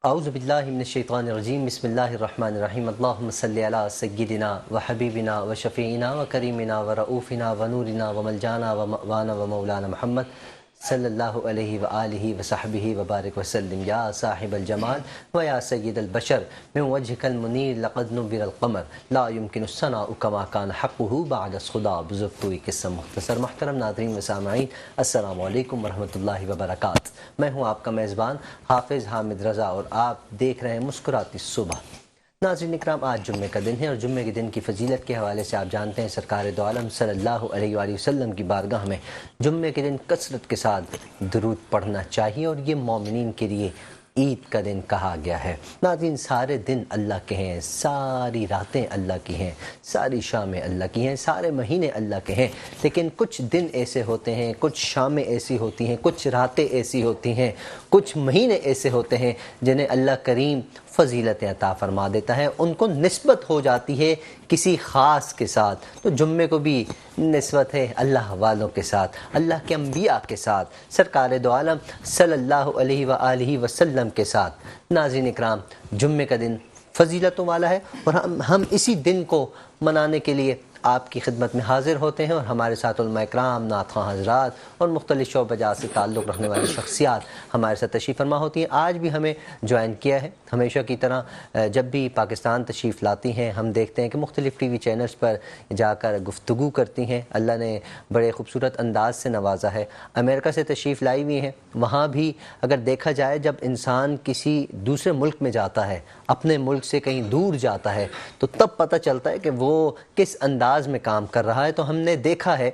اعوذ باللہ من الشیطان الرجیم بسم اللہ الرحمن الرحیم اللہم صلی علی سیدنا و حبیبنا و شفیعنا و کریمنا و رؤوفنا و نورنا و ملجانا و مأوانا و مولانا محمد صلی اللہ علیہ وآلہ وصحبہ وبارک وسلم یا صاحب الجمال و یا سید البشر من وجہک المنیر لقد نبر القمر لا يمکن الثناء کما کان حقہ بعد خدا بزرگ کوئی قصہ مختصر۔ محترم ناظرین و سامعین، السلام علیکم ورحمۃ اللہ وبرکاتہ۔ میں ہوں آپ کا میزبان حافظ حامد رضا اور آپ دیکھ رہے ہیں مسکراتی صبح۔ ناظرین اکرام، آج جمعے کا دن ہے اور جمعے کے دن کی فضیلت کے حوالے سے آپ جانتے ہیں سرکار دو عالم صلی اللہ علیہ وآلہ وسلم کی بارگاہ میں جمعے کے دن کثرت کے ساتھ درود پڑھنا چاہیے اور یہ مومنین کے لیے عید کا دن کہا گیا ہے۔ ناظرین، سارے دن اللہ کے ہیں، ساری راتیں اللہ کی ہیں، ساری شامیں اللہ کی ہیں، سارے مہینے اللہ کے ہیں، لیکن کچھ دن ایسے ہوتے ہیں، کچھ شامیں ایسی ہوتی ہیں، کچھ راتیں ایسی ہوتی ہیں، کچھ مہینے ایسے ہوتے ہیں جنہیں اللہ کریم فضیلت عطا فرما دیتا ہے، ان کو نسبت ہو جاتی ہے کسی خاص کے ساتھ۔ تو جمعے کو بھی نسبت ہے اللہ والوں کے ساتھ، اللہ کے انبیاء کے ساتھ، سرکار دو عالم صلی اللہ علیہ وآلہ وسلم کے ساتھ۔ ناظرین اکرام، جمعے کا دن فضیلتوں والا ہے اور ہم اسی دن کو منانے کے لیے آپ کی خدمت میں حاضر ہوتے ہیں اور ہمارے ساتھ علماء اکرام، نعت خواں حضرات اور مختلف شعبہ جات سے تعلق رکھنے والی شخصیات ہمارے ساتھ تشریف فرما ہوتی ہیں۔ آج بھی ہمیں جوائن کیا ہے۔ ہمیشہ کی طرح جب بھی پاکستان تشریف لاتی ہیں ہم دیکھتے ہیں کہ مختلف ٹی وی چینلز پر جا کر گفتگو کرتی ہیں۔ اللہ نے بڑے خوبصورت انداز سے نوازا ہے۔ امریکہ سے تشریف لائی ہوئی ہیں، وہاں بھی اگر دیکھا جائے جب انسان کسی دوسرے ملک میں جاتا ہے، اپنے ملک سے کہیں دور جاتا ہے، تو تب پتہ چلتا ہے کہ وہ کس انداز میں کام کر رہا ہے۔ تو ہم نے دیکھا ہے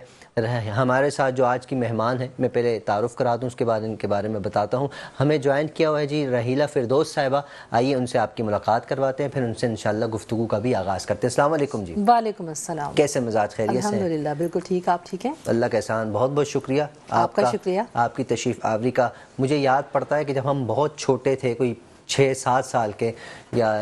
ہمارے ساتھ جو آج کی مہمان ہیں، میں پہلے تعارف کرا دوں، اس کے بعد ان کے بارے میں بتاتا ہوں۔ ہمیں جوائن کیا ہوا ہے جی رحیلہ فردوس صاحبہ، آئیے ان سے آپ کی ملاقات کرواتے ہیں، پھر ان سے انشاءاللہ گفتگو کا بھی آغاز کرتے ہیں۔ السلام علیکم جی۔ وعلیکم السلام۔ کیسے مزاج، خیریت سے ہیں؟ الحمدللہ بالکل ٹھیک، آپ ٹھیک ہیں؟ اللہ کا احسان، بہت بہت شکریہ آپ کا شکریہ، آپ کی تشریف آوری کا۔ مجھے یاد پڑتا ہے کہ جب ہم بہت چھوٹے تھے، کوئی 6-7 سال کے یا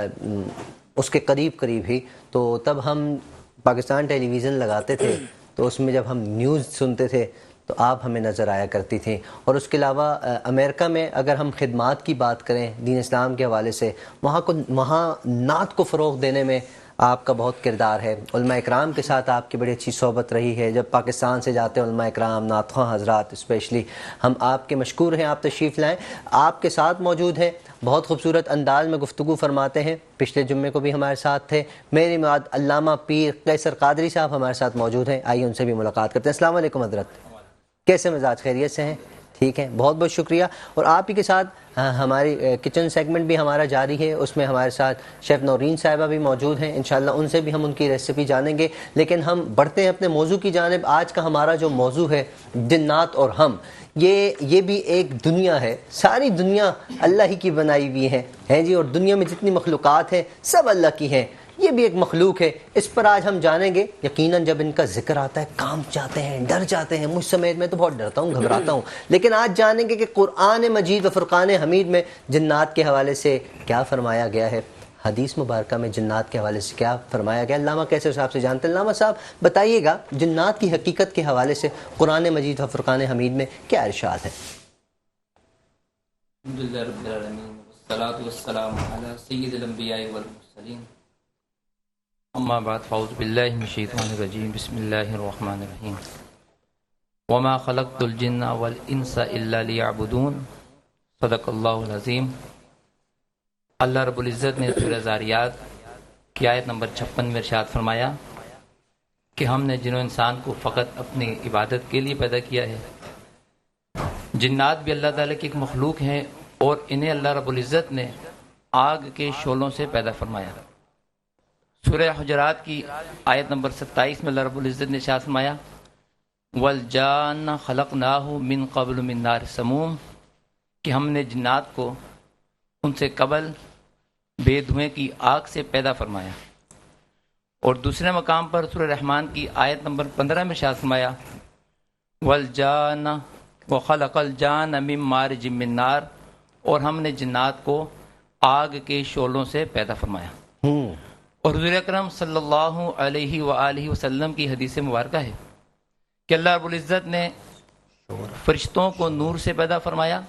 اس کے قریب ہی، تو تب ہم پاکستان ٹیلی ویژن لگاتے تھے، تو اس میں جب ہم نیوز سنتے تھے تو آپ ہمیں نظر آیا کرتی تھیں۔ اور اس کے علاوہ امریکہ میں اگر ہم خدمات کی بات کریں دین اسلام کے حوالے سے، وہاں نعت کو فروغ دینے میں آپ کا بہت کردار ہے۔ علماء اکرام کے ساتھ آپ کی بڑی اچھی صحبت رہی ہے۔ جب پاکستان سے جاتے ہیں علماء اکرام، نعت خواں حضرات اسپیشلی، ہم آپ کے مشکور ہیں، آپ تشریف لائیں، آپ کے ساتھ موجود ہیں، بہت خوبصورت انداز میں گفتگو فرماتے ہیں۔ پچھلے جمعے کو بھی ہمارے ساتھ تھے۔ میری مراد علامہ پیر قیصر قادری صاحب ہمارے ساتھ موجود ہیں، آئیے ان سے بھی ملاقات کرتے ہیں۔ السلام علیکم حضرت، کیسے مزاج، خیریت سے ہیں؟ ٹھیک ہے، بہت بہت شکریہ۔ اور آپ ہی کے ساتھ ہماری کچن سیگمنٹ بھی ہمارا جاری ہے، اس میں ہمارے ساتھ شیف نورین صاحبہ بھی موجود ہیں، انشاءاللہ ان سے بھی ہم ان کی ریسیپی جانیں گے۔ لیکن ہم بڑھتے ہیں اپنے موضوع کی جانب۔ آج کا ہمارا جو موضوع ہے جنات اور ہم، یہ بھی ایک دنیا ہے، ساری دنیا اللہ ہی کی بنائی ہوئی ہے جی، اور دنیا میں جتنی مخلوقات ہیں سب اللہ کی ہیں، یہ بھی ایک مخلوق ہے۔ اس پر آج ہم جانیں گے۔ یقیناً جب ان کا ذکر آتا ہے کانپ جاتے ہیں، ڈر جاتے ہیں، مجھ سمیت میں تو بہت ڈرتا ہوں، گھبراتا ہوں، لیکن آج جانیں گے کہ قرآن مجید و فرقان حمید میں جنات کے حوالے سے کیا فرمایا گیا ہے، حدیث مبارکہ میں جنات کے حوالے سے کیا فرمایا گیا۔ علامہ کیسر صاحب سے جانتے ہیں۔ علامہ صاحب بتائیے گا جنات کی حقیقت کے حوالے سے قرآن مجید و فرقان حمید میں کیا ارشاد ہے؟ الحمدللہ رب العالمین والصلاة والسلام علی سید الانبیاء والمرسلین، اما بعد فاعوذ باللہ من الشیطان الرجیم، بسم اللہ الرحمن الرحیم، وما خلقت الجن والانس الا لیعبدون، صدق اللہ العظیم۔ اللہ رب العزت نے سورہ ذاریات کی آیت نمبر 56 میں ارشاد فرمایا کہ ہم نے جن و انسان کو فقط اپنی عبادت کے لیے پیدا کیا ہے۔ جنات بھی اللہ تعالیٰ کی ایک مخلوق ہیں اور انہیں اللہ رب العزت نے آگ کے شعلوں سے پیدا فرمایا۔ سورہ حجرات کی آیت نمبر 27 میں اللہ رب العزت نے ارشاد فرمایا وَالْجَانَّ خَلَقْنَاهُ مِن قَبْلُ مِن نَارِ السَّمُومِ، کہ ہم نے جنات کو ان سے قبل بے دھویں کی آگ سے پیدا فرمایا۔ اور دوسرے مقام پر سورہ رحمان کی آیت نمبر 15 میں ارشاد فرمایا وَالْجَانَّ وَخَلَقَ الْجَانَّ مِن مَارِجٍ مِّن نَارٍ، اور ہم نے جنات کو آگ کے شعلوں سے پیدا فرمایا۔ اور حضور اکرم صلی اللہ علیہ وآلہ وسلم کی حدیث مبارکہ ہے کہ اللہ رب العزت نے فرشتوں کو نور سے پیدا فرمایا،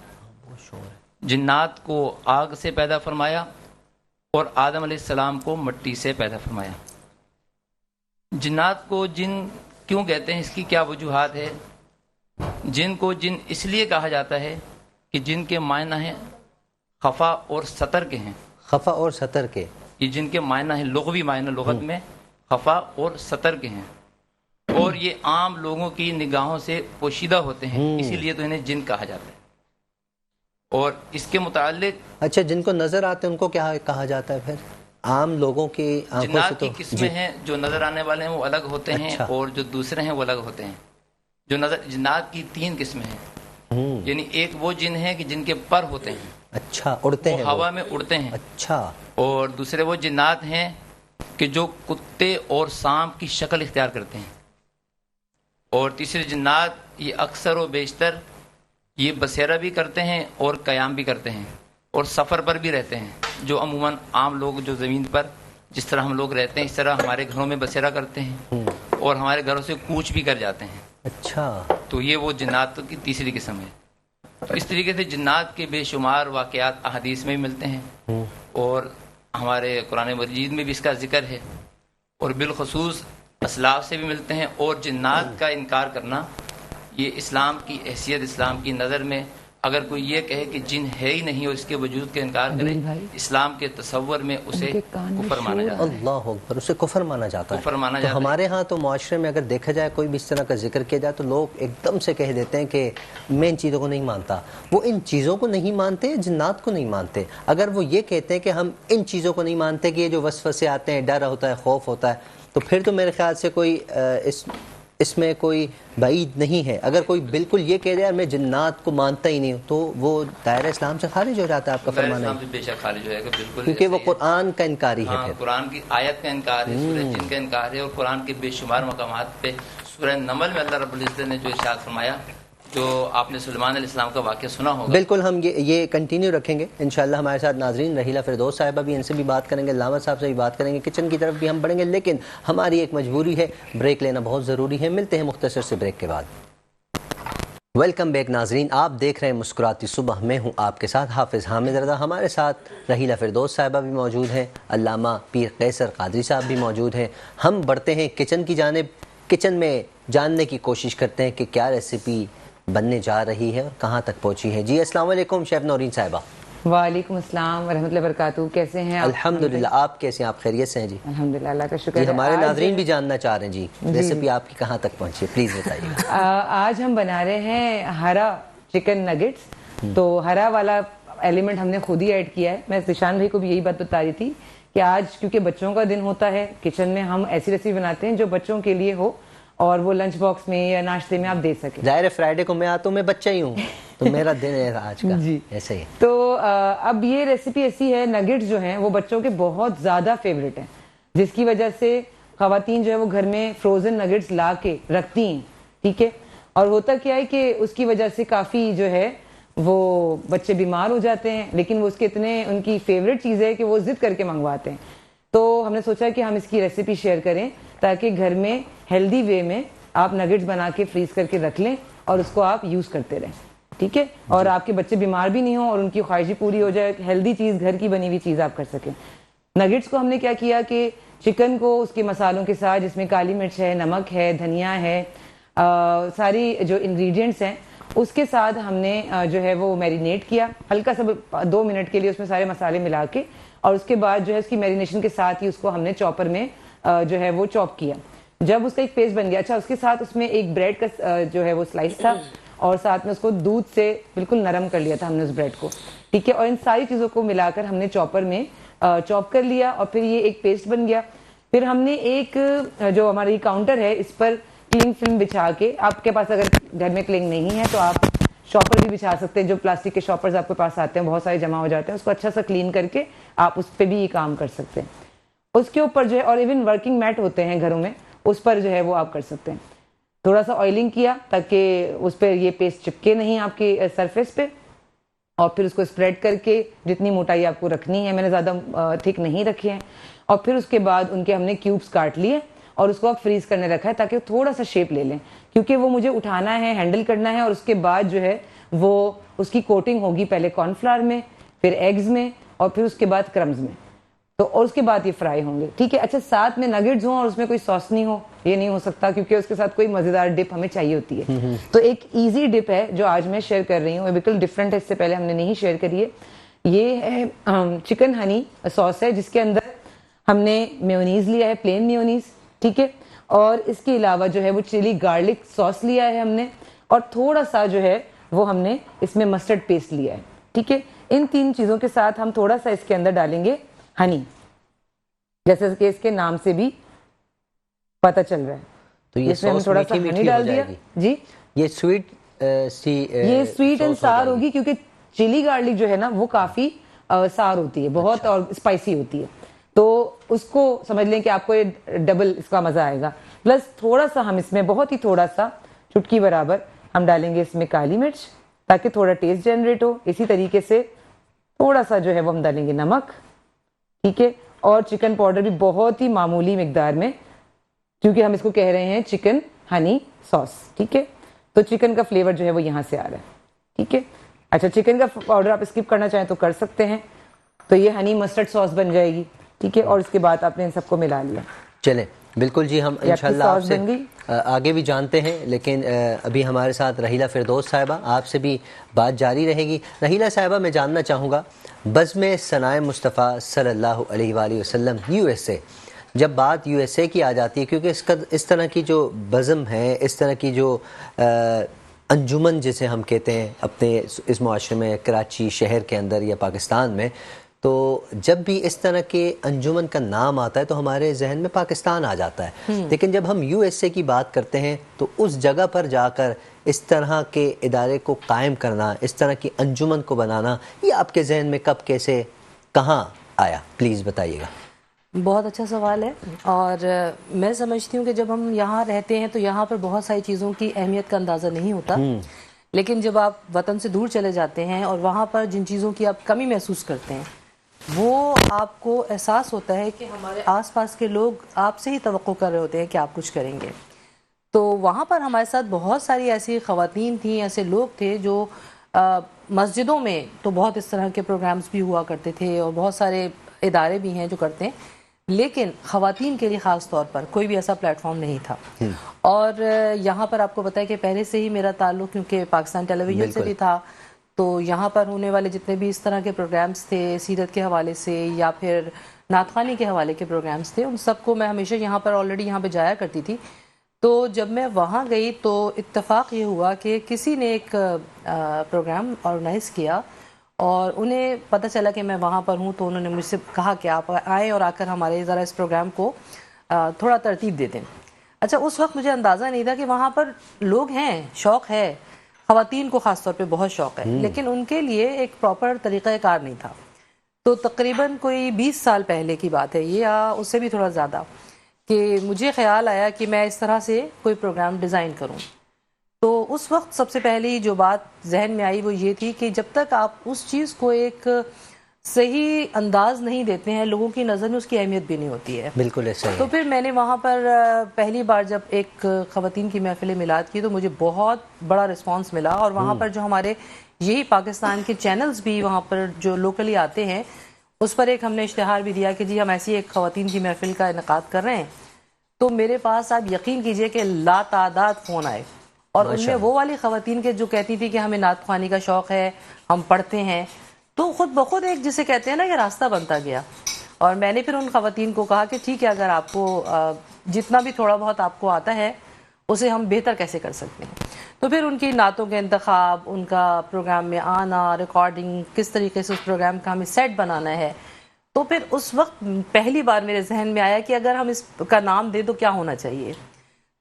جنات کو آگ سے پیدا فرمایا اور آدم علیہ السلام کو مٹی سے پیدا فرمایا۔ جنات کو جن کیوں کہتے ہیں، اس کی کیا وجوہات ہے؟ جن کو جن اس لیے کہا جاتا ہے کہ جن کے معنی ہیں خفا اور سطر کے ہیں۔ خفا اور سطر کے، یہ جن کے معنی ہیں لغوی معنی لغت میں خفا اور سطر کے ہیں، اور یہ عام لوگوں کی نگاہوں سے پوشیدہ ہوتے ہیں، اسی لیے تو انہیں جن کہا جاتا ہے۔ اور اس کے متعلق اچھا جن کو نظر آتے ہیں ان کو کیا کہا جاتا ہے پھر؟ عام لوگوں کی آنکھوں سے جنات تو کی قسمیں ہیں، جو نظر آنے والے ہیں وہ الگ ہوتے ہیں، اچھا۔ اور جو دوسرے ہیں وہ الگ ہوتے ہیں۔ جو جنات کی 3 قسمیں ہیں، یعنی ایک وہ جن ہیں کہ جن کے پر ہوتے ہیں، اچھا اڑتے وہ ہیں، ہوا میں اڑتے ہیں، اچھا، اور دوسرے وہ جنات ہیں کہ جو کتے اور سانپ کی شکل اختیار کرتے ہیں، اور تیسرے جنات یہ اکثر و بیشتر یہ بسیرا بھی کرتے ہیں اور قیام بھی کرتے ہیں اور سفر پر بھی رہتے ہیں، جو عموماً عام لوگ جو زمین پر جس طرح ہم لوگ رہتے ہیں اس طرح ہمارے گھروں میں بسیرا کرتے ہیں اور ہمارے گھروں سے کوچ بھی کر جاتے ہیں۔ اچھا، تو یہ وہ جنات کی تیسری قسم ہے۔ تو اس طریقے سے جنات کے بے شمار واقعات احادیث میں بھی ملتے ہیں، اور ہمارے قرآن مجید میں بھی اس کا ذکر ہے، اور بالخصوص اسلاف سے بھی ملتے ہیں۔ اور جنات کا انکار کرنا یہ اسلام کی حیثیت، اسلام کی نظر میں اگر کوئی یہ کہے کہ جن ہے ہی نہیں اور اس کے وجود کا انکار کرے، اسلام کے تصور میں اسے کفر مانا جاتا ہے۔ اللہ اکبر، اسے کفر مانا جاتا ہے۔ کفر مانا تو جاتا ہے۔ ہمارے ہاں تو معاشرے میں اگر دیکھا جائے کوئی بھی اس طرح کا ذکر کیا جائے تو لوگ ایک دم سے کہہ دیتے ہیں کہ میں ان چیزوں کو نہیں مانتا۔ وہ ان چیزوں کو نہیں مانتے، جنات کو نہیں مانتے۔ اگر وہ یہ کہتے ہیں کہ ہم ان چیزوں کو نہیں مانتے کہ یہ جو وسوسے آتے ہیں، ڈر ہوتا ہے، خوف ہوتا ہے، تو پھر تو میرے خیال سے کوئی اس میں کوئی بعید نہیں ہے۔ اگر کوئی بالکل یہ کہہ رہا ہے میں جنات کو مانتا ہی نہیں ہوں تو وہ دائرہ اسلام سے خارج ہو جاتا ہے، آپ کا فرمانا اسلام ہے، سے بے شک خارج ہو جائے گا، بالکل، کیونکہ وہ قرآن کا انکاری ہے۔ ہاں، پھر قرآن کی آیت کا انکار ہے، سورہ جن کا انکار ہے، اور قرآن کے بے شمار مقامات پہ سورہ نمل میں اللہ رب العزت نے جو ارشاد فرمایا، جو آپ نے سلیمان علیہ السلام کا واقعہ سنا ہوگا۔ بالکل، ہم یہ کنٹینیو رکھیں گے انشاءاللہ۔ ہمارے ساتھ ناظرین رحیلہ فردوس صاحبہ بھی، ان سے بھی بات کریں گے، علامہ صاحب سے بھی بات کریں گے، کچن کی طرف بھی ہم بڑھیں گے، لیکن ہماری ایک مجبوری ہے، بریک لینا بہت ضروری ہے۔ ملتے ہیں مختصر سے بریک کے بعد۔ ویلکم بیک ناظرین، آپ دیکھ رہے ہیں مسکراتی صبح، میں ہوں آپ کے ساتھ حافظ حامد رضا۔ ہمارے ساتھ رحیلہ فردوس صاحبہ بھی موجود ہیں، علامہ پیر قیصر قادری صاحب بھی موجود ہیں۔ ہم بڑھتے ہیں کچن کی جانب، کچن میں جاننے کی کوشش کرتے ہیں کہ کیا ریسیپی بننے جا رہی ہے اور کہاں تک پہنچی ہے۔ جی السلام علیکم شیف نورین صاحبہ۔ وعلیکم السلام ورحمۃ اللہ وبرکاتہ، کیسے ہیں آپ؟ الحمدللہ، آپ کیسے ہیں؟ آپ خیریت سے ہیں؟ جی الحمدللہ، اللہ کا شکر جی، ہے۔ ہمارے ناظرین بھی جاننا چاہ رہے ہیں جی ریسیپی آپ کی کہاں تک پہنچی ہے، پلیز بتائیے۔ آج ہم بنا رہے ہیں ہرا چکن نگٹس۔ تو ہرا والا ایلیمنٹ ہم نے خود ہی ایڈ کیا ہے۔ میں ذیشان بھائی کو بھی یہی بات بتا رہی تھی کہ آج کیونکہ بچوں کا دن ہوتا ہے، کچن میں ہم ایسی ریسیپی بناتے ہیں جو بچوں کے لیے ہو اور وہ لنچ باکس میں یا ناشتے میں آپ دے سکیں۔ ظاہر ہے فرائیڈے کو میں آتا ہوں، میں بچہ ہی ہوں تو میرا دن ہے آج کا جی ایسے ہی۔ تو اب یہ ریسیپی ایسی ہے، نگٹس جو ہیں وہ بچوں کے بہت زیادہ فیوریٹ ہیں، جس کی وجہ سے خواتین جو ہے وہ گھر میں فروزن نگٹس لا کے رکھتی ہیں، ٹھیک ہے۔ اور ہوتا کیا ہے کہ اس کی وجہ سے کافی جو ہے وہ بچے بیمار ہو جاتے ہیں، لیکن وہ اس کے اتنے ان کی فیوریٹ چیز ہے کہ وہ ضد کر کے منگواتے ہیں۔ تو ہم نے سوچا کہ ہم اس کی ریسیپی شیئر کریں تاکہ گھر میں ہیلدی وے میں آپ نگٹس بنا کے فریز کر کے رکھ لیں اور اس کو آپ یوز کرتے رہیں، ٹھیک ہے، اور آپ کے بچے بیمار بھی نہیں ہوں اور ان کی خواہش بھی پوری ہو جائے، ہیلدی چیز، گھر کی بنی ہوئی چیز آپ کر سکیں۔ نگٹس کو ہم نے کیا کیا کہ چکن کو اس کے مسالوں کے ساتھ، جس میں کالی مرچ ہے، نمک ہے، دھنیا ہے، ساری جو انگریڈینٹس ہیں اس کے ساتھ ہم نے جو ہے وہ میرینیٹ کیا ہلکا سا 2 منٹ کے لیے، اس میں سارے مسالے ملا کے، اور اس کے بعد جو ہے اس کی میرینیشن کے ساتھ ہی اس کو ہم نے چاپر میں جو ہے وہ چاپ کیا۔ جب اس کا ایک پیسٹ بن گیا، اچھا اس کے ساتھ اس میں ایک بریڈ کا جو ہے وہ سلائس تھا، اور ساتھ میں اس کو دودھ سے بالکل نرم کر لیا تھا ہم نے اس بریڈ کو، ٹھیک ہے۔ اور ان ساری چیزوں کو ملا کر ہم نے چاپر میں چاپ کر لیا، اور پھر یہ ایک پیسٹ بن گیا۔ پھر ہم نے ایک جو ہماری کاؤنٹر ہے اس پر کلنگ فلم بچھا کے، آپ کے پاس اگر گھر میں کلنگ نہیں ہے تو آپ شاپر بھی بچھا سکتے ہیں، جو پلاسٹک کے شاپرز آپ کے پاس آتے ہیں، بہت سارے جمع ہو جاتے ہیں، اس کو اچھا سا کلین کر کے آپ اس پہ بھی یہ کام کر سکتے ہیں۔ اس کے اوپر جو ہے، اور ایون ورکنگ میٹ ہوتے ہیں گھروں میں، اس پر جو ہے وہ آپ کر سکتے ہیں۔ تھوڑا سا آئلنگ کیا تاکہ اس پہ یہ پیسٹ چپکے نہیں آپ کے سرفیس پہ، اور پھر اس کو اسپریڈ کر کے جتنی موٹائی آپ کو رکھنی ہے، میں نے زیادہ تھک نہیں رکھے ہیں، اور پھر اس کے بعد ان کے ہم نے کیوبس کاٹ لیے، اور اس کو اب فریز کرنے رکھا ہے تاکہ تھوڑا سا شیپ لے لیں, کیونکہ وہ مجھے اٹھانا ہے, ہینڈل کرنا ہے, اور اس کے بعد جو ہے وہ اس کی کوٹنگ ہوگی پہلے کارن فلاور میں, پھر ایگز میں, اور پھر اس کے بعد کرمز میں, تو اور اس کے بعد یہ فرائی ہوں گے. ٹھیک ہے, اچھا ساتھ میں نگیٹس ہوں اور اس میں کوئی ساس نہیں ہو, یہ نہیں ہو سکتا, کیونکہ اس کے ساتھ کوئی مزیدار ڈپ ہمیں چاہیے ہوتی ہے. تو ایک ایزی ڈپ ہے جو آج میں شیئر کر رہی ہوں, بالکل ڈفرینٹ ہے, اس سے پہلے ہم نے نہیں شیئر کری ہے. یہ ہے چکن ہنی ساس ہے, جس کے اندر ہم نے میونیز لیا ہے, پلین میونیز. ٹھیک ہے, اور اس کے علاوہ جو ہے وہ چلی گارلک ساس لیا ہے ہم نے, اور تھوڑا سا جو ہے وہ ہم نے اس میں مسٹرڈ پیسٹ لیا ہے. ٹھیک ہے, ان تین چیزوں کے ساتھ ہم تھوڑا سا اس کے اندر ڈالیں گے ہنی, جیسے کہ اس کے نام سے بھی پتہ چل رہا ہے. تو یہ اس میں ہم تھوڑا سا ہنی ڈال دیا. جی, یہ سویٹ یہ سویٹ اینڈ سار ہوگی, کیونکہ چلی گارلک جو ہے نا وہ کافی سار ہوتی ہے بہت, اور اسپائسی ہوتی ہے, تو اس کو سمجھ لیں کہ آپ کو یہ ڈبل اس کا مزہ آئے گا. پلس تھوڑا سا ہم اس میں بہت ہی تھوڑا سا چٹکی برابر ہم ڈالیں گے اس میں کالی مرچ, تاکہ تھوڑا ٹیسٹ جنریٹ ہو. اسی طریقے سے تھوڑا سا جو ہے وہ ہم ڈالیں گے نمک. ٹھیک ہے, اور چکن پاؤڈر بھی بہت ہی معمولی مقدار میں, کیونکہ ہم اس کو کہہ رہے ہیں چکن ہنی ساس. ٹھیک ہے, تو چکن کا فلیور جو ہے وہ یہاں سے آ رہا ہے. ٹھیک ہے, اچھا چکن کا پاؤڈر آپ اسکپ کرنا چاہیں تو کر سکتے ہیں. تو یہ ہنی مسٹرڈ ساس بن جائے گی. ٹھیک ہے, اور اس کے بعد آپ نے ان سب کو ملا لیا. چلیں بالکل جی, ہم انشاءاللہ آپ سے آگے بھی جانتے ہیں, لیکن ابھی ہمارے ساتھ رحیلہ فردوس صاحبہ, آپ سے بھی بات جاری رہے گی. رحیلہ صاحبہ, میں جاننا چاہوں گا بزم ثنائے مصطفیٰ صلی اللہ علیہ وآلہ وسلم یو ایس اے, جب بات یو ایس اے کی آ جاتی ہے, کیونکہ اس طرح کی جو بزم ہے, اس طرح کی جو انجمن جسے ہم کہتے ہیں اپنے اس معاشرے میں, کراچی شہر کے اندر یا پاکستان میں, تو جب بھی اس طرح کے انجمن کا نام آتا ہے تو ہمارے ذہن میں پاکستان آ جاتا ہے. لیکن جب ہم یو ایس اے کی بات کرتے ہیں تو اس جگہ پر جا کر اس طرح کے ادارے کو قائم کرنا, اس طرح کی انجمن کو بنانا, یہ آپ کے ذہن میں کب, کیسے, کہاں آیا, پلیز بتائیے گا. بہت اچھا سوال ہے, اور میں سمجھتی ہوں کہ جب ہم یہاں رہتے ہیں تو یہاں پر بہت ساری چیزوں کی اہمیت کا اندازہ نہیں ہوتا, لیکن جب آپ وطن سے دور چلے جاتے ہیں اور وہاں پر جن چیزوں کی آپ کمی محسوس کرتے ہیں, وہ آپ کو احساس ہوتا ہے کہ ہمارے آس پاس کے لوگ آپ سے ہی توقع کر رہے ہوتے ہیں کہ آپ کچھ کریں گے. تو وہاں پر ہمارے ساتھ بہت ساری ایسی خواتین تھیں, ایسے لوگ تھے جو مسجدوں میں تو بہت اس طرح کے پروگرامز بھی ہوا کرتے تھے, اور بہت سارے ادارے بھی ہیں جو کرتے ہیں, لیکن خواتین کے لیے خاص طور پر کوئی بھی ایسا پلیٹ فارم نہیں تھا. اور یہاں پر آپ کو بتائیں کہ پہلے سے ہی میرا تعلق کیونکہ پاکستان ٹیلی ویژن سے بھی تھا, تو یہاں پر ہونے والے جتنے بھی اس طرح کے پروگرامز تھے, سیرت کے حوالے سے یا پھر نعت خوانی کے حوالے کے پروگرامز تھے, ان سب کو میں ہمیشہ یہاں پر آلریڈی یہاں پہ جایا کرتی تھی. تو جب میں وہاں گئی تو اتفاق یہ ہوا کہ کسی نے ایک پروگرام آرگنائز کیا, اور انہیں پتہ چلا کہ میں وہاں پر ہوں, تو انہوں نے مجھ سے کہا کہ آپ آئیں اور آ کر ہمارے ذرا اس پروگرام کو تھوڑا ترتیب دے دیں. اچھا, اس وقت مجھے اندازہ نہیں تھا کہ وہاں پر لوگ ہیں, شوق ہے, خواتین کو خاص طور پہ بہت شوق ہے, لیکن ان کے لیے ایک پراپر طریقہ کار نہیں تھا. تو تقریباً کوئی 20 سال پہلے کی بات ہے یہ, یا اس سے بھی تھوڑا زیادہ, کہ مجھے خیال آیا کہ میں اس طرح سے کوئی پروگرام ڈیزائن کروں. تو اس وقت سب سے پہلی جو بات ذہن میں آئی وہ یہ تھی کہ جب تک آپ اس چیز کو ایک صحیح انداز نہیں دیتے ہیں, لوگوں کی نظر میں اس کی اہمیت بھی نہیں ہوتی ہے. بالکل ایسا ہے. تو پھر میں نے وہاں پر پہلی بار جب ایک خواتین کی محفل میلاد کی تو مجھے بہت بڑا رسپانس ملا, اور وہاں پر جو ہمارے یہی پاکستان کے چینلز بھی وہاں پر جو لوکلی آتے ہیں, اس پر ایک ہم نے اشتہار بھی دیا کہ جی ہم ایسی ایک خواتین کی محفل کا انعقاد کر رہے ہیں. تو میرے پاس آپ یقین کیجئے کہ لا تعداد فون آئے, اور ان میں وہ والی خواتین کے جو کہتی تھی کہ ہمیں نعت خوانی کا شوق ہے, ہم پڑھتے ہیں, تو خود بخود ایک جسے کہتے ہیں نا کہ راستہ بنتا گیا. اور میں نے پھر ان خواتین کو کہا کہ ٹھیک ہے, اگر آپ کو جتنا بھی تھوڑا بہت آپ کو آتا ہے اسے ہم بہتر کیسے کر سکتے ہیں. تو پھر ان کی نعتوں کے انتخاب, ان کا پروگرام میں آنا, ریکارڈنگ, کس طریقے سے اس پروگرام کا ہمیں سیٹ بنانا ہے. تو پھر اس وقت پہلی بار میرے ذہن میں آیا کہ اگر ہم اس کا نام دیں تو کیا ہونا چاہیے.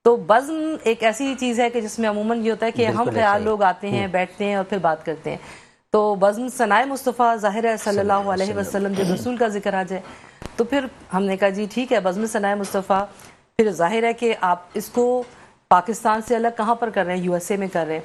تو بزم ایک ایسی چیز ہے کہ جس میں عموماً یہ ہوتا ہے کہ ہم خیال لوگ آتے ہیں, بیٹھتے ہیں اور پھر بات کرتے ہیں. تو بزم ثنائے مصطفیٰ ظاہر ہے صلی اللہ علیہ وسلم جو رسول کا ذکر آ جائے, تو پھر ہم نے کہا جی ٹھیک ہے, بزم ثنائے مصطفیٰ. پھر ظاہر ہے کہ آپ اس کو پاکستان سے الگ کہاں پر کر رہے ہیں, یو ایس اے میں کر رہے ہیں,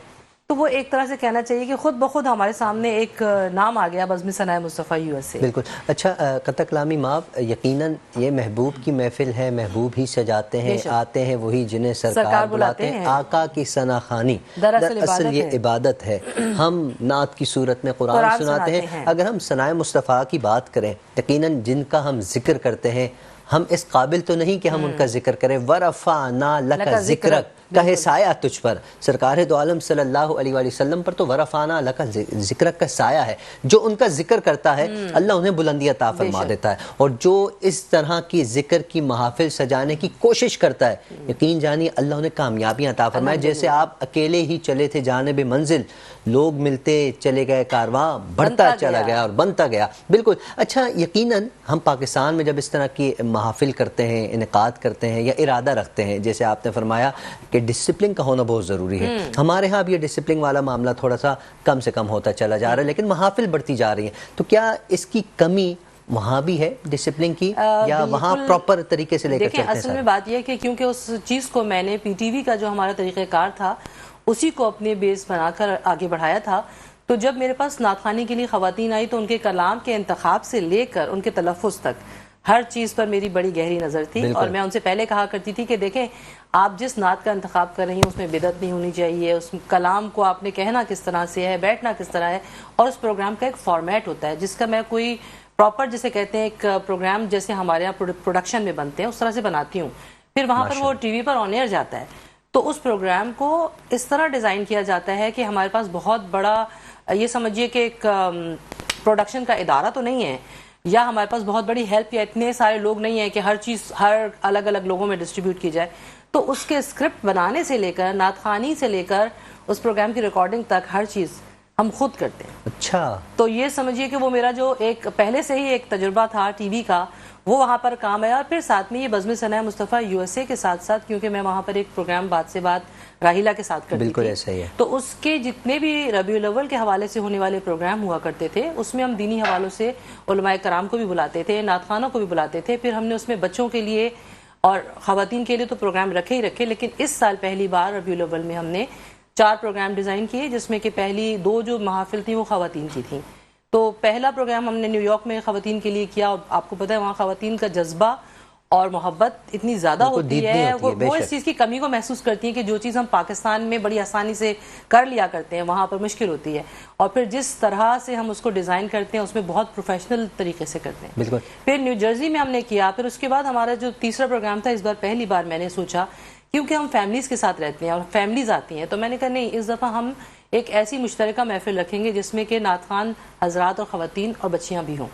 تو وہ ایک طرح سے کہنا چاہیے کہ خود بخود ہمارے سامنے ایک نام آ گیا بزم ثنائے مصطفیٰ یو ایس اے. بالکل. اچھا قطع کلامی ماپ، یقیناً یہ محبوب کی محفل ہے، محبوب ہی سجاتے ہیں، آتے ہیں وہی جنہیں سرکار بلاتے ہیں. آقا کی ثنا خوانی دراصل یہ عبادت ہے. ہم نعت کی صورت میں قرآن سناتے ہیں. اگر ہم ثنائے مصطفیٰ کی بات کریں، یقیناً جن کا ہم ذکر کرتے ہیں، ہم اس قابل تو نہیں کہ ہم ان کا ذکر کریں. وَرَفَعْنَا لَكَ ذِكْرَكَ کہے سایہ تجھ پر، سرکار دو عالم صلی اللہ علیہ وآلہ وسلم پر تو ورفعنا لک ذکرک کا سایہ ہے. جو ان کا ذکر کرتا ہے اللہ انہیں بلندی عطا فرما دیتا ہے، اور جو اس طرح کی ذکر کی محافل سجانے کی کوشش کرتا ہے، یقین جانیے اللہ انہیں کامیابیاں عطا فرمائے. جیسے آپ اکیلے ہی چلے تھے جانب منزل، لوگ ملتے چلے گئے، کارواں بڑھتا چلا گیا اور بنتا گیا. بالکل. اچھا یقیناً ہم پاکستان میں جب اس طرح کی محافل کرتے ہیں، انعقاد کرتے ہیں یا ارادہ رکھتے ہیں، جیسے آپ نے فرمایا کہ ڈسپلن کا ہونا بہت ضروری ہے. ہمارے ہاں بھی یہ ڈسپلن والا معاملہ تھوڑا سا کم سے کم ہوتا چلا جا رہا ہے، لیکن محافل بڑھتی جا رہی ہیں. تو کیا اس کی کمی وہاں بھی ہے ڈسپلن کی، یا وہاں پراپر طریقے سے لے کر چلتے ہیں؟ دیکھیں اصل میں بات یہ ہے کہ کیونکہ اس چیز کو میں نے پی ٹی وی کا جو ہمارا طریقہ کار تھا اسی کو اپنے بیس بنا کر آگے بڑھایا تھا. تو جب میرے پاس نعت خوانی کے لیے خواتین آئی تو ان کے کلام کے انتخاب سے لے کر ان کے تلفظ تک ہر چیز پر میری بڑی گہری نظر تھی. اور میں ان سے پہلے کہا کرتی تھی کہ دیکھیں آپ جس نعت کا انتخاب کر رہی ہیں اس میں بدعت نہیں ہونی چاہیے، اس کلام کو آپ نے کہنا کس طرح سے ہے، بیٹھنا کس طرح ہے، اور اس پروگرام کا ایک فارمیٹ ہوتا ہے جس کا میں کوئی پراپر جسے کہتے ہیں ایک پروگرام جیسے ہمارے یہاں پروڈکشن میں بنتے ہیں اس طرح سے بناتی ہوں. پھر وہاں پر وہ ٹی وی پر آن ایئر جاتا ہے تو اس پروگرام کو اس طرح ڈیزائن کیا جاتا ہے کہ ہمارے پاس بہت بڑا یہ سمجھیے کہ ایک پروڈکشن کا ادارہ تو نہیں ہے، یا ہمارے پاس بہت بڑی ہیلپ یا اتنے سارے لوگ نہیں ہیں کہ ہر چیز ہر الگ الگ لوگوں میں ڈسٹریبیوٹ کی جائے. تو اس کے اسکرپٹ بنانے سے لے کر نعت خوانی سے لے کر اس پروگرام کی ریکارڈنگ تک ہر چیز ہم خود کرتے ہیں. اچھا. تو یہ سمجھیے کہ وہ میرا جو ایک پہلے سے ہی ایک تجربہ تھا ٹی وی کا وہ وہاں پر کام آیا. اور پھر ساتھ میں یہ بزم ثنائے مصطفیٰ یو ایس اے کے ساتھ ساتھ کیونکہ میں وہاں پر ایک پروگرام بات سے بات راہیلہ کے ساتھ کرتی بالکل تھی، ایسا ہی ہے. تو اس کے جتنے بھی ربیع الاول کے حوالے سے ہونے والے پروگرام ہوا کرتے تھے اس میں ہم دینی حوالوں سے علماء کرام کو بھی بلاتے تھے، نعت خوانوں کو بھی بلاتے تھے. پھر ہم نے اس میں بچوں کے لیے اور خواتین کے لیے تو پروگرام رکھے ہی رکھے، لیکن اس سال پہلی بار ربیع الاول میں ہم نے 4 پروگرام ڈیزائن کیے جس میں کہ پہلی 2 جو محافل تھیں وہ خواتین کی تھیں. تو پہلا پروگرام ہم نے نیو یارک میں خواتین کے لیے کیا، اور آپ کو پتہ ہے وہاں خواتین کا جذبہ اور محبت اتنی زیادہ ہوتی ہے، وہ اس چیز کی کمی کو محسوس کرتی ہیں کہ جو چیز ہم پاکستان میں بڑی آسانی سے کر لیا کرتے ہیں وہاں پر مشکل ہوتی ہے. اور پھر جس طرح سے ہم اس کو ڈیزائن کرتے ہیں اس میں بہت پروفیشنل طریقے سے کرتے ہیں. بالکل. پھر نیو جرسی میں ہم نے کیا. پھر اس کے بعد ہمارا جو تیسرا پروگرام تھا اس بار پہلی بار میں نے سوچا کیونکہ ہم فیملیز کے ساتھ رہتے ہیں اور فیملیز آتی ہیں تو میں نے کہا نہیں اس دفعہ ہم ایک ایسی مشترکہ محفل رکھیں گے جس میں کہ نعت خوان حضرات اور خواتین اور بچیاں بھی ہوں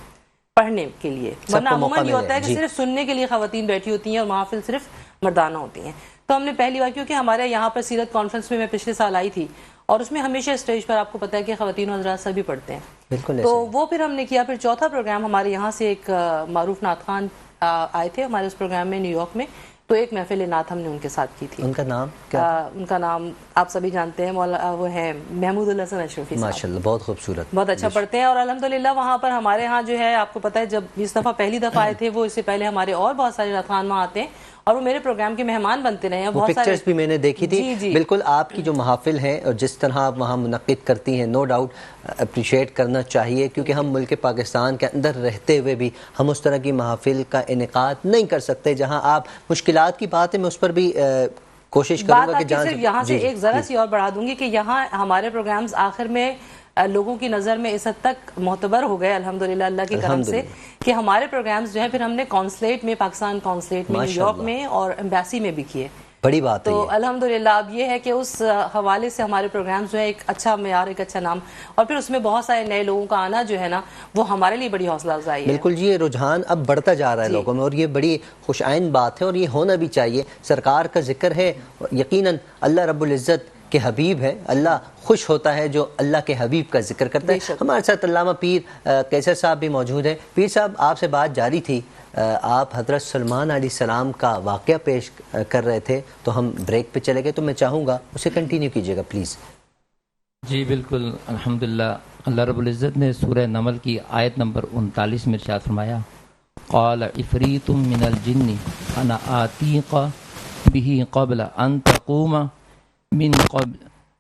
پڑھنے کے لیے. ورنہ عموماً یہ ہوتا ہے کہ صرف سننے کے لیے خواتین بیٹھی ہوتی ہیں اور محافل صرف مردانہ ہوتی ہیں. تو ہم نے پہلی بار کیونکہ ہمارے یہاں پر سیرت کانفرنس میں پچھلے سال آئی تھی اور اس میں ہمیشہ اسٹیج پر آپ کو پتہ ہے کہ خواتین و حضرات سبھی پڑھتے ہیں. بالکل. تو وہ پھر ہم نے کیا. پھر چوتھا پروگرام ہمارے یہاں سے ایک معروف نعت خوان آئے تھے ہمارے اس پروگرام میں نیو یارک میں، تو ایک محفل نعت ہم نے ان کے ساتھ کی تھی. ان کا نام کیا؟ ان کا نام آپ سبھی جانتے ہیں، وہ ہیں محمود الحسن اشرفی. ماشاءاللہ بہت خوبصورت، بہت اچھا پڑھتے ہیں. اور الحمدللہ وہاں پر ہمارے ہاں جو ہے آپ کو پتہ ہے جب اس دفعہ پہلی دفعہ آئے تھے وہ اس سے پہلے ہمارے اور بہت سارے نعت خوان وہاں آتے ہیں اور وہ میرے پروگرام کے مہمان بنتے رہے ہیں. وہ پکچرز بھی میں نے دیکھی تھی. بالکل آپ کی جو محافل ہیں اور جس طرح آپ وہاں منعقد کرتی ہیں نو ڈاؤٹ اپریشیٹ کرنا چاہیے، کیونکہ ہم ملک پاکستان کے اندر رہتے ہوئے بھی ہم اس طرح کی محافل کا انعقاد نہیں کر سکتے. جہاں آپ مشکلات کی بات ہے میں اس پر بھی کوشش کروں گا کہ صرف یہاں سے ایک ذرا سی اور بڑھا دوں گی کہ یہاں ہمارے پروگرامز آخر میں لوگوں کی نظر میں اس حد تک معتبر ہو گئے الحمدللہ اللہ کے کرم سے کہ ہمارے پروگرامز جو ہیں پھر ہم نے کانسلیٹ میں، پاکستان کانسلیٹ میں، نیو یارک میں اور ایمبیسی میں بھی کیے. بڑی بات ہے. تو الحمدللہ اب یہ ہے کہ اس حوالے سے ہمارے پروگرامز جو ہے ایک اچھا معیار، ایک اچھا نام، اور پھر اس میں بہت سارے نئے لوگوں کا آنا جو ہے نا وہ ہمارے لیے بڑی حوصلہ افزائی ہے. بالکل جی، یہ رجحان اب بڑھتا جا رہا ہے لوگوں میں اور یہ بڑی خوش آئند بات ہے اور یہ ہونا بھی چاہیے. سرکار کا ذکر ہے، یقیناً اللہ رب العزت کے حبیب ہے، اللہ خوش ہوتا ہے جو اللہ کے حبیب کا ذکر کرتا ہے. ہمارے ساتھ علامہ پیر کیسر صاحب بھی موجود ہیں. پیر صاحب آپ سے بات جاری تھی، آپ حضرت سلمان علیہ السلام کا واقعہ پیش کر رہے تھے تو ہم بریک پہ چلے گئے، تو میں چاہوں گا اسے کنٹینیو کیجیے گا پلیز. جی بالکل. الحمدللہ اللہ رب العزت نے سورہ نمل کی آیت نمبر 39 میں ارشاد فرمایا قال عفریت من الجن انا آتیک بہ قبل ان تقوم من قبل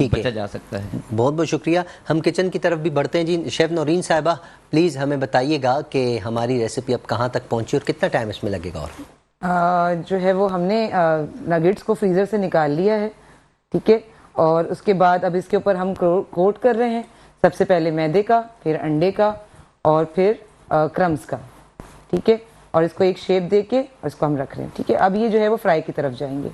ٹھیک ہے، بچا جا سکتا ہے۔ بہت بہت شکریہ۔ ہم کچن کی طرف بھی بڑھتے ہیں جی۔ شیف نورین صاحبہ پلیز ہمیں بتائیے گا کہ ہماری ریسیپی اب کہاں تک پہنچی اور کتنا ٹائم اس میں لگے گا؟ اور جو ہے وہ ہم نے نگیٹس کو فریزر سے نکال لیا ہے، ٹھیک ہے، اور اس کے بعد اب اس کے اوپر ہم کوٹ کر رہے ہیں، سب سے پہلے میدے کا، پھر انڈے کا اور پھر کرمز کا، ٹھیک ہے، اور اس کو ایک شیپ دے کے اور اس کو ہم رکھ رہے ہیں، ٹھیک ہے۔ اب یہ جو ہے وہ فرائی کی طرف جائیں گے۔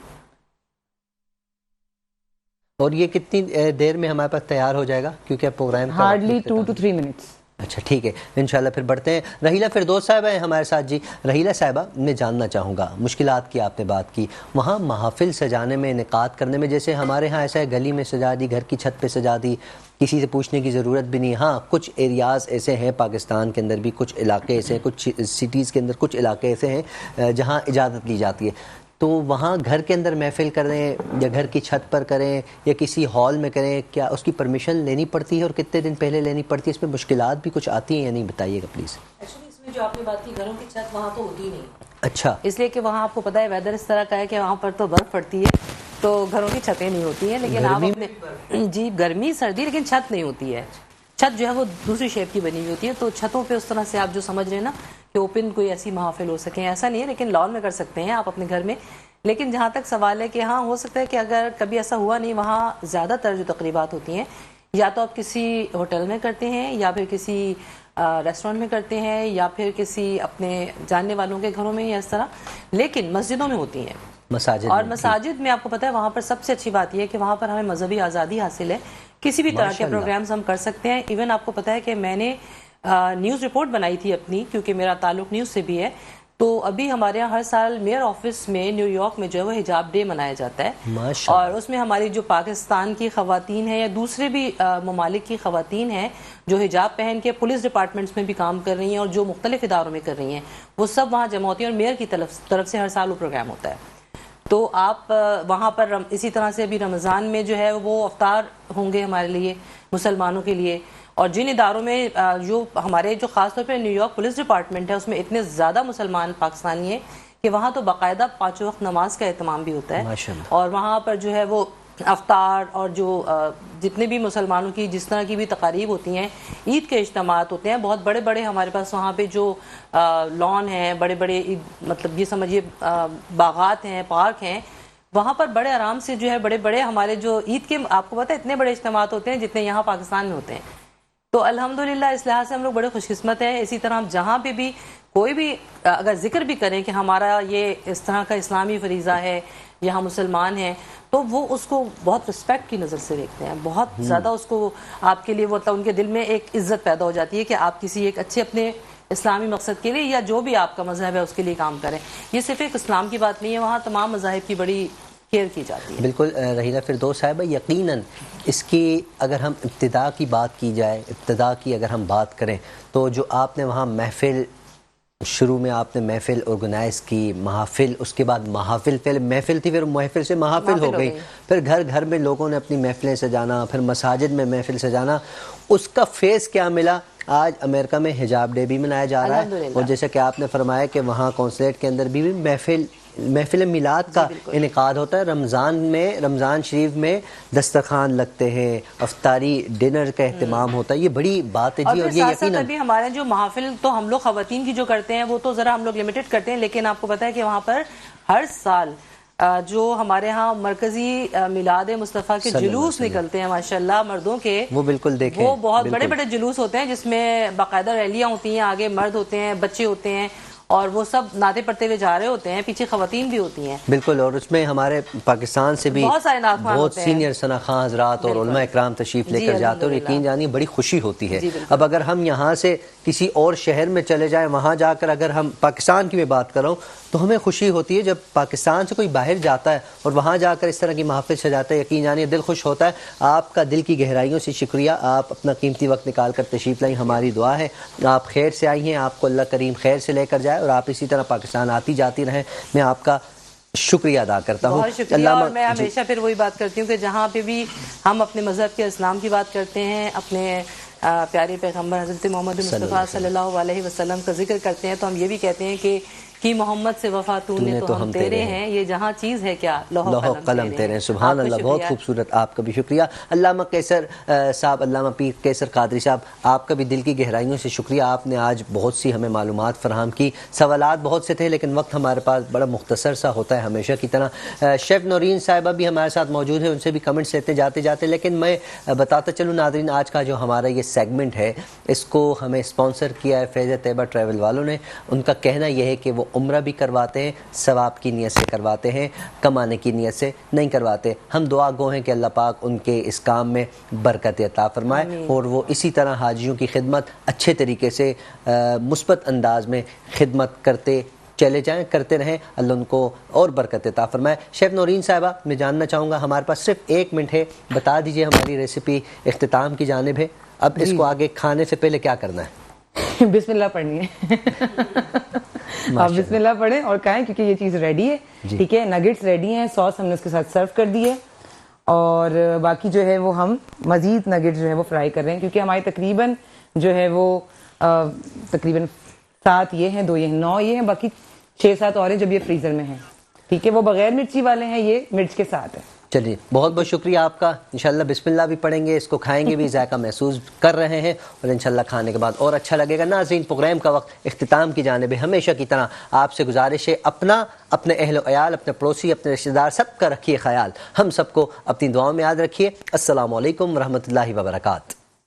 اور یہ کتنی دیر میں ہمارے پاس تیار ہو جائے گا؟ کیونکہ اب پروگرام ہارڈلی 2 to 3 منٹس۔ اچھا ٹھیک ہے، انشاءاللہ پھر بڑھتے ہیں۔ رحیلہ فردوس صاحبہ ہیں ہمارے ساتھ جی۔ رحیلہ صاحبہ میں جاننا چاہوں گا، مشکلات کی آپ نے بات کی، وہاں محافل سجانے میں، انعقاد کرنے میں، جیسے ہمارے ہاں ایسا ہے گلی میں سجا دی، گھر کی چھت پہ سجا دی، کسی سے پوچھنے کی ضرورت بھی نہیں۔ ہاں کچھ ایریاز ایسے ہیں پاکستان کے اندر بھی، کچھ علاقے ایسے ہیں، کچھ سٹیز کے اندر کچھ علاقے ایسے ہیں جہاں اجازت لی جاتی ہے، تو وہاں گھر کے اندر محفل کریں یا گھر کی چھت پر کریں یا کسی ہال میں کریں، کیا اس کی پرمیشن لینی پڑتی ہے اور کتنے دن پہلے لینی پڑتی ہے؟ اس میں مشکلات بھی کچھ آتی ہیں یا نہیں، بتائیے گا پلیز۔ ایکچولی اس میں جو آپ نے بات کی گھروں کی چھت وہاں تو ہوتی نہیں، اچھا، اس لیے کہ وہاں آپ کو پتہ ہے ویدر اس طرح کا ہے کہ وہاں پر تو برف پڑتی ہے، تو گھروں کی چھتیں نہیں ہوتی ہیں، لیکن آپ اپنے جی گرمی سردی لیکن چھت نہیں ہوتی ہے۔ چھت جو ہے وہ دوسری شیپ کی بنی ہوئی ہوتی ہے، تو چھتوں پہ اس طرح سے آپ جو سمجھ رہے ہیں نا کہ اوپن کوئی ایسی محافل ہو سکیں، ایسا نہیں ہے، لیکن لان میں کر سکتے ہیں آپ اپنے گھر میں۔ لیکن جہاں تک سوال ہے کہ ہاں ہو سکتا ہے کہ اگر کبھی ایسا ہوا نہیں، وہاں زیادہ تر جو تقریبات ہوتی ہیں یا تو آپ کسی ہوٹل میں کرتے ہیں یا پھر کسی ریسٹورینٹ میں کرتے ہیں یا پھر کسی اپنے جاننے والوں کے گھروں میں یا اس طرح، لیکن مسجدوں میں ہوتی ہیں، مساجد اور میں مساجد میں آپ کو پتہ ہے وہاں پر سب سے اچھی بات یہ ہے کہ وہاں پر ہمیں مذہبی آزادی حاصل ہے، کسی بھی طرح کے پروگرامز ہم کر سکتے ہیں۔ ایون آپ کو پتہ ہے کہ میں نے نیوز رپورٹ بنائی تھی اپنی، کیونکہ میرا تعلق نیوز سے بھی ہے، تو ابھی ہمارے یہاں ہر سال میئر آفس میں نیو یارک میں جو ہے وہ حجاب ڈے منایا جاتا ہے، اور اس میں ہماری جو پاکستان کی خواتین ہیں یا دوسرے بھی ممالک کی خواتین ہیں جو حجاب پہن کے پولیس ڈپارٹمنٹس میں بھی کام کر رہی ہیں اور جو مختلف اداروں میں کر رہی ہیں، وہ سب وہاں جمع ہوتی ہیں، اور میئر کی طرف سے ہر سال وہ پروگرام ہوتا ہے۔ تو آپ وہاں پر اسی طرح سے ابھی رمضان میں جو ہے وہ افطار ہوں گے ہمارے لیے مسلمانوں کے لیے، اور جن اداروں میں جو ہمارے جو خاص طور پہ نیو یارک پولیس ڈپارٹمنٹ ہے اس میں اتنے زیادہ مسلمان پاکستانی ہیں کہ وہاں تو باقاعدہ 5 وقت نماز کا اہتمام بھی ہوتا ہے، اور وہاں پر جو ہے وہ افطار اور جو جتنے بھی مسلمانوں کی جس طرح کی بھی تقاریب ہوتی ہیں، عید کے اجتماعات ہوتے ہیں، بہت بڑے بڑے ہمارے پاس وہاں پہ جو لان ہیں، بڑے بڑے مطلب یہ سمجھیے باغات ہیں، پارک ہیں، وہاں پر بڑے آرام سے جو ہے بڑے بڑے ہمارے جو عید کے آپ کو پتہ ہے اتنے بڑے اجتماعات ہوتے ہیں جتنے یہاں پاکستان میں ہوتے ہیں۔ تو الحمدللہ اس لحاظ سے ہم لوگ بڑے خوش قسمت ہیں۔ اسی طرح ہم جہاں پہ بھی کوئی بھی اگر ذکر بھی کریں کہ ہمارا یہ اس طرح کا اسلامی فریضہ ہے یا ہم مسلمان ہیں، تو وہ اس کو بہت رسپیکٹ کی نظر سے دیکھتے ہیں، بہت زیادہ اس کو آپ کے لیے مطلب ان کے دل میں ایک عزت پیدا ہو جاتی ہے کہ آپ کسی ایک اچھے اپنے اسلامی مقصد کے لیے یا جو بھی آپ کا مذہب ہے اس کے لیے کام کریں۔ یہ صرف ایک اسلام کی بات نہیں ہے، وہاں تمام مذاہب کی بڑی کیئر کی جاتی ہے۔ بالکل رحیلہ فردوس صاحبہ، یقیناً اس کی اگر ہم ابتدا کی بات کی جائے، ابتدا کی اگر ہم بات کریں تو جو آپ نے وہاں محفل شروع میں آپ نے محفل آرگنائز کی، محافل، اس کے بعد محافل، پہلے محفل تھی پھر محفل سے محافل ہو گئی، پھر گھر گھر میں لوگوں نے اپنی محفلیں سجانا، پھر مساجد میں محفل سجانا، اس کا فیس کیا ملا؟ آج امریکہ میں حجاب ڈے بھی منایا جا رہا ہے، اور جیسا کہ آپ نے فرمایا کہ وہاں کونسلیٹ کے اندر بھی محفل میلاد کا انعقاد ہوتا ہے، رمضان میں، رمضان شریف میں دسترخوان لگتے ہیں، افطاری ڈنر کا اہتمام ہوتا ہے، یہ بڑی بات ہے جی۔ اور یہ یقیناً ابھی ہمارے جو محافل تو ہم لوگ خواتین کی جو کرتے ہیں وہ تو ذرا ہم لوگ لمیٹڈ کرتے ہیں، لیکن آپ کو پتہ ہے کہ وہاں پر ہر سال جو ہمارے ہاں مرکزی میلاد مصطفیٰ کے جلوس نکلتے ہیں ماشاءاللہ مردوں کے، وہ بالکل دیکھیں، وہ بہت بڑے بڑے جلوس ہوتے ہیں جس میں باقاعدہ ریلیاں ہوتی ہیں، آگے مرد ہوتے ہیں، بچے ہوتے ہیں، اور وہ سب نعتیں پڑھتے ہوئے جا رہے ہوتے ہیں، پیچھے خواتین بھی ہوتی ہیں بالکل، اور اس میں ہمارے پاکستان سے بھی بہت سارے نعتخوان بہت سینئر ثنا خان حضرات اور علماء اکرام تشریف لے کر جاتے ہیں، اور یقین جانیے بڑی خوشی ہوتی ہے۔ اب اگر ہم یہاں سے کسی اور شہر میں چلے جائیں، وہاں جا کر اگر ہم پاکستان کی میں بات کر رہا ہوں تو ہمیں خوشی ہوتی ہے جب پاکستان سے کوئی باہر جاتا ہے اور وہاں جا کر اس طرح کی محافل سجاتا ہے، یقین جانیے دل خوش ہوتا ہے۔ آپ کا دل کی گہرائیوں سے شکریہ، آپ اپنا قیمتی وقت نکال کر تشریف لائیں، ہماری دعا ہے آپ خیر سے آئی ہیں، آپ کو اللہ کریم خیر سے لے کر جائے اور آپ اسی طرح پاکستان آتی جاتی رہیں۔ میں آپ کا شکریہ ادا کرتا ہوں۔ بہت شکریہ، اور میں ہمیشہ پھر وہی بات کرتی ہوں کہ جہاں پہ بھی ہم اپنے مذہب کے اسلام کی بات کرتے ہیں، اپنے پیارے پیغمبر حضرت محمد مصطفیٰ صلی اللہ علیہ وسلم کا ذکر کرتے ہیں، تو ہم یہ بھی کہتے ہیں کہ کی محمد سے وفا تُونے تو ہم تیرے ہیں، یہ جہاں چیز ہے کیا لوح قلم تیرے ہیں. سبحان اللہ، بہت خوبصورت. آپ کا بھی شکریہ. علامہ قیصر صاحب، علامہ پیر قیصر قادری صاحب، آپ کا بھی دل کی گہرائیوں سے شکریہ. آپ نے آج بہت سی ہمیں معلومات فراہم کی. سوالات بہت سے تھے لیکن وقت ہمارے پاس بڑا مختصر سا ہوتا ہے ہمیشہ کی طرح. شیف نورین صاحبہ بھی ہمارے ساتھ موجود ہیں، ان سے بھی کمنٹس لیتے جاتے جاتے. لیکن میں بتاتا چلوں ناظرین، آج کا جو ہمارا یہ سیگمنٹ ہے اس کو ہمیں اسپانسر کیا ہے فیض طیبہ ٹریول والوں نے. ان کا کہنا یہ ہے کہ وہ عمرہ بھی کرواتے ہیں، ثواب کی نیت سے کرواتے ہیں، کمانے کی نیت سے نہیں کرواتے. ہم دعا گو ہیں کہ اللہ پاک ان کے اس کام میں برکت عطا فرمائے اور وہ اسی طرح حاجیوں کی خدمت اچھے طریقے سے مثبت انداز میں خدمت کرتے چلے جائیں، کرتے رہیں. اللہ ان کو اور برکت عطا فرمائے. شیف نورین صاحبہ، میں جاننا چاہوں گا، ہمارے پاس صرف 1 منٹ ہے، بتا دیجئے ہماری ریسیپی اختتام کی جانب ہے. اب اس کو آگے کھانے سے پہلے کیا کرنا ہے؟ بسم اللہ پڑھنی ہے. آپ بسم اللہ پڑھیں اور کھائیں کیونکہ یہ چیز ریڈی ہے. ٹھیک ہے، نگٹس ریڈی ہیں، سوس ہم نے اس کے ساتھ سرو کر دی ہے اور باقی جو ہے وہ ہم مزید نگٹ جو ہے وہ فرائی کر رہے ہیں کیونکہ ہمارے تقریباً جو ہے وہ تقریباً 7 یہ ہیں، 2 یہ ہیں، 9 یہ ہیں، باقی 6-7 اور ہیں جب یہ فریزر میں ہیں. ٹھیک ہے، وہ بغیر مرچی والے ہیں، یہ مرچ کے ساتھ ہے. چلیے، بہت بہت شکریہ آپ کا. انشاءاللہ بسم اللہ بھی پڑھیں گے، اس کو کھائیں گے بھی، ذائقہ محسوس کر رہے ہیں اور انشاءاللہ کھانے کے بعد اور اچھا لگے گا. ناظرین، پروگرام کا وقت اختتام کی جانب ہے. ہمیشہ کی طرح آپ سے گزارش ہے، اپنا، اپنے اہل و عیال، اپنے پڑوسی، اپنے رشتہ دار، سب کا رکھیے خیال. ہم سب کو اپنی دعاؤں میں یاد رکھیے. السلام علیکم ورحمۃ اللہ وبرکاتہ.